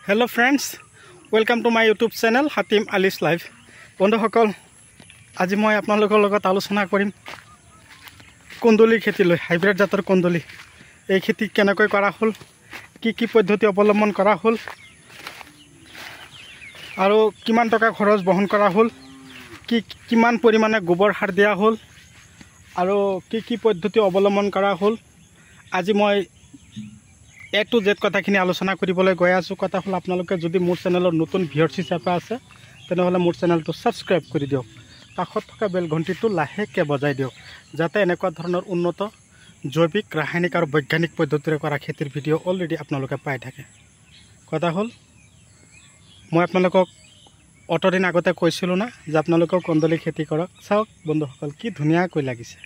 Hello friends, welcome to my YouTube channel Hatim Ali's Life. বন্ধুসকল আজি মই আপোনালোকৰ লগত আলোচনা কৰিম কন্দলি খেতি লৈ হাইব্ৰিড জাতৰ কন্দলি এই খেতি কেনেকৈ কৰা হল কি পদ্ধতি অৱলম্বন কৰা হল আৰু কিমান টকা খৰচ বহন কৰা হল কিমান পৰিমাণে গোবৰ সাৰ দিয়া হল আৰু কি পদ্ধতি অৱলম্বন কৰা হল আজি মই A to Z কথাখিনি আলোচনা কৰিবলৈ গৈ আছো কথা হল আপোনালোকে যদি মোৰ চেনেলৰ নতুন ভিউয়াৰ্স হিচাপে আছে তেনেহলে মোৰ চেনেলটো সাবস্ক্ৰাইব কৰি দিয়ক কাষত থকা বেল ঘণ্টিটো লাহেকৈ বজাই দিয়ক যাতে এনেকুৱা ধৰণৰ উন্নত জৈৱিক ৰাসায়নিক আৰু বৈজ্ঞানিক পদ্ধতিৰে কৰা খেতিৰ ভিডিও অলৰেডি আপোনালোকে পাই থাকে কথা হল মই আপোনালোকক অতদিন আগতে কৈছিলো না যে আপোনালোকে কন্দলি খেতি কৰক চাওক বন্ধুসকল কি ধুনীয়াকৈ লাগিছে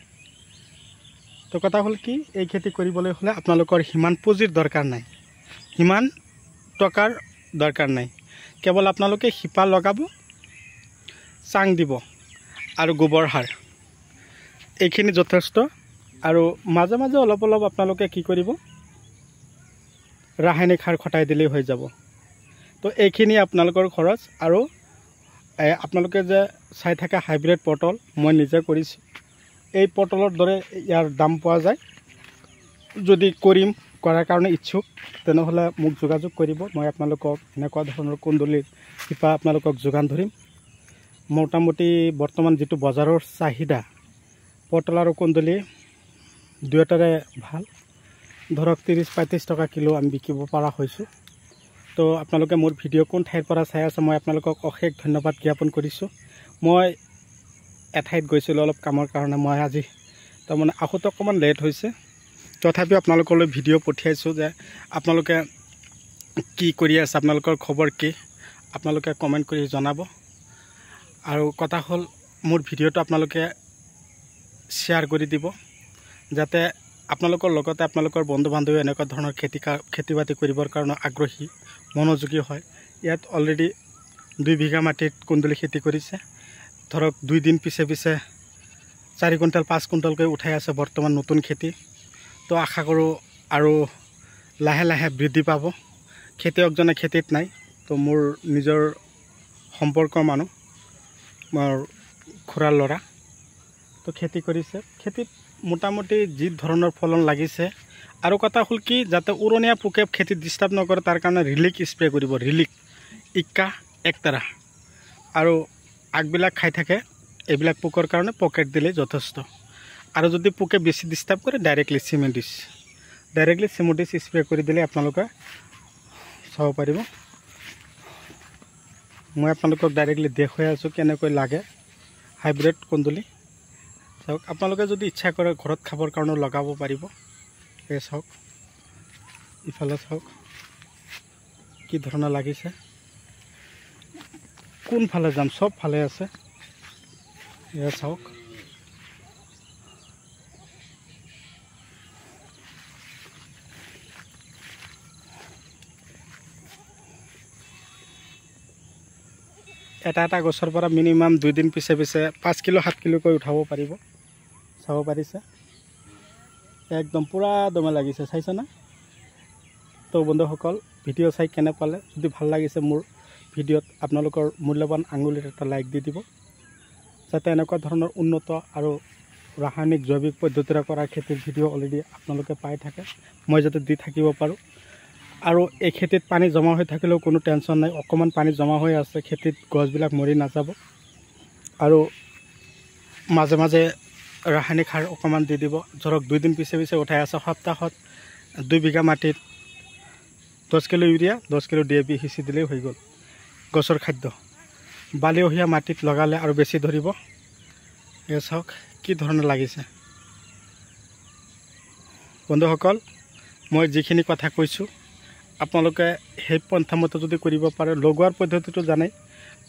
তো কথা হল কি এই খেতি কৰিবলৈ হলে আপোনালোকৰ হিমান পুঁজিৰ দৰকাৰ নাই হিমান টকাৰ দৰকাৰ নাই কেৱল আপোনালোকে হিপা লগাব চাং দিব আৰু গোবৰ সাৰ এইখিনি যথেষ্ট আৰু মাজে মাজে অলপ আপোনালোকে কি কৰিব ৰাসায়নিক সাৰ খটাই দিলেই হৈ যাব তো এইখিনি আপোনালোকৰ খৰচ আৰু আপোনালোকে যে চাই থকা হাইব্ৰিড পটল মই নিজে কৰিছো এই পটলৰ দৰে ইয়াৰ দাম পোৱা যায় যদি কৰিম কৰাৰ কাৰণে ইচ্ছুক তেনেহলে মোক যোগাযোগ কৰিব মই আপোনালোকক এনেকুৱা ধৰণৰ কন্দলিৰ হিপা আপোনালোকক যোগান ধৰিম মোটামুটি বৰ্তমান যেটো বজাৰৰ চাহিদা পটল আৰু কন্দলি দুয়োটাৰে ভাল ধৰক 30-35 টকা কিলো আমি বিকিব পৰা হৈছো তো আপোনালোকে মোৰ ভিডিও কোন ঠাইৰ পৰা চাই আছে মই আপোনালোকক অশেষ ধন্যবাদ জ্ঞাপন কৰিছো মই এঠাইত গৈছিল অলপ কামৰ কাৰণে মই আজি তাৰমানে আহোতে অকমান লেট হৈছে তথাপি আপোনালোকলৈ ভিডিও পঠিয়াইছো যে আপোনালোকে কি কৰি আছে আপোনালোকৰ খবৰ কি আপোনালোকে কমেন্ট কৰি জনাব আৰু কথা হল মোৰ ভিডিওটো আপোনালোকে শেয়াৰ কৰি দিব যাতে আপোনালোকৰ লগতে আপোনালোকৰ বন্ধু বান্ধৱী এনেকুৱা ধৰণৰ খেতিবাতি কৰিবৰ কাৰণে আগ্ৰহী মনোযোগী হয় ইয়াত অলৰেডি 2 বিঘা মাটিত কন্দলি খেতি কৰিছে ধৰক 2 দিন পিছে 4 কুইণ্টেল 5 কুইণ্টেলকৈ উঠাই আছে বৰ্তমান নতুন খেতি তো আশা কৰো আৰু লাহে বৃদ্ধি পাব খেতিয়কজনে খেতিত নাই তো মোৰ নিজৰ সম্পৰ্ক মানুহ মোৰ খুৰাৰ ল'ৰা তো খেতি কৰিছে খেতিত মোটামুটি যি ধৰণৰ ফলন লাগিছে আৰু কথা হল কি যাতে উৰণীয়া পোকে খেতি ডিস্টাৰ্ব নকৰে তাৰ কাৰণে ৰিলিক স্প্ৰে কৰিব ৰিলিক ইক্কা একতাৰা আৰু আগবিলাক খাই থাকে এইবিলাক পোকৰ কাৰণে পকেট দিলে যথেষ্ট আৰু যদি পোকে বেছি ডিস্টাৰ্ব কৰে ডাইৰেক্টলি সিমোডিস স্প্ৰে কৰি দিলে আপোনালোকে চাব পাৰিব মই আপোনালোকক ডাইৰেক্টলি দেখুৱাই আছো কেনেকৈ লাগে হাইব্ৰিড কন্দলি চাওক আপোনালোকে যদি ইচ্ছা কৰে ঘৰত খাবৰ কাৰণে লগাব পাৰিব এই চাওক ইফালে চাওক কি ধৰণৰ লাগিছে কোন ফালে যাম সব ফালে আছে এয়া চাওক এটা গছৰ পৰা মিনিমাম 2 দিন পিছে 5 কিলো 7 কিলো কৈ উঠাব পাৰিব চাব পাৰিছে একদম পুৰা দমে লাগিছে চাইছ না তো বন্ধুসকল ভিডিও চাই কেনে পালে যদি ভাল লাগিছে মোৰ ভিডিওত আপোনালোকৰ মূল্যৱান আঙুলিৰ এটা লাইক দি দিব যাতে এনেকুৱা ধৰণৰ উন্নত আৰু ৰাসায়নিক জৈৱিক পদ্ধতিৰে কৰা খেতিৰ ভিডিও অলৰেডি আপোনালোকে পাই থাকে মই যাতে দি থাকিব পাৰো আৰু এই খেতিত পানী জমা হৈ থাকিলেও কোনো টেনচন নাই অকমান পানী জমা হৈ আছে খেতিত গছবিলাক মৰি নাযাব আৰু মাজে মাজে ৰাসায়নিক সাৰ অকমান দি দিব ধৰক 2 দিন পিছে উঠাই আছে সপ্তাহত 2 বিঘা মাটিত 10 কিলো ইউৰিয়া 10 কিলো ডিএপি হিচি দিলে হৈ গল গছৰ খাদ্য বালিওহিয়া মাটিত লগালে আৰু বেছি ধৰিব এই চাওক কি ধৰণৰ লাগিছে বন্ধুসকল মই যিখিনি কথা কৈছো আপোনালোকে সেই পন্থামতে যদি কৰিব পাৰে লগোৱাৰ পদ্ধতিটো জানে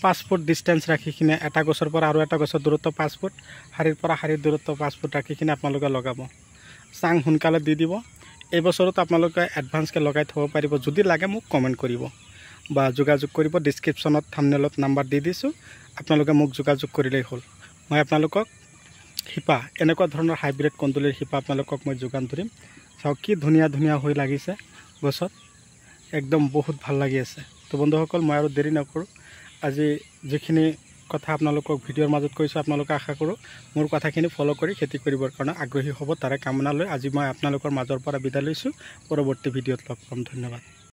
5 ফুট ডিসটেন্স ৰাখি কিনে এটা গছৰ পৰা আৰু এটা গছৰ দূৰত্ব 5 ফুট হাৰিৰ পৰা হাৰিৰ দূৰত্ব 5 ফুট ৰাখি কিনে আপোনালোকে লগাব চাং হুনকালে দি দিব এই বছৰত আপোনালোকে এডভান্সকে লগাই থব পাৰিব যদি লাগে মোক কমেন্ট কৰিব বা যোগাযোগ কৰিব ডেসক্ৰিপচনত থাম্বনেলত নাম্বাৰ দি দিছো আপোনালোকে মোক যোগাযোগ কৰিলেই হ'ল মই আপোনালোকক হিপা এনেকুৱা ধৰণৰ হাইব্ৰিড কন্দলিৰ হিপা আপোনালোকক মই যোগান ধৰিম চাওক কি ধুনীয়া হৈ লাগিছে গছত একদম বহুত ভাল লাগি আছে। তো বন্ধুসকল মই আৰু দেৰি নকৰোঁ আজি যিখিনি কথা আপোনালোকক ভিডিঅ'ৰ মাজত কৈছোঁ আপোনালোকে আশা কৰোঁ মোৰ কথাখিনি ফ'ল' কৰি খেতি কৰিবৰ কাৰণে আগ্ৰহী হ'ব তাৰে কামনা লৈ আজি মই আপোনালোকৰ মাজৰ পৰা বিদায় লৈছোঁ পৰৱৰ্তী ভিডিঅ'ত লগ পাম ধন্যবাদ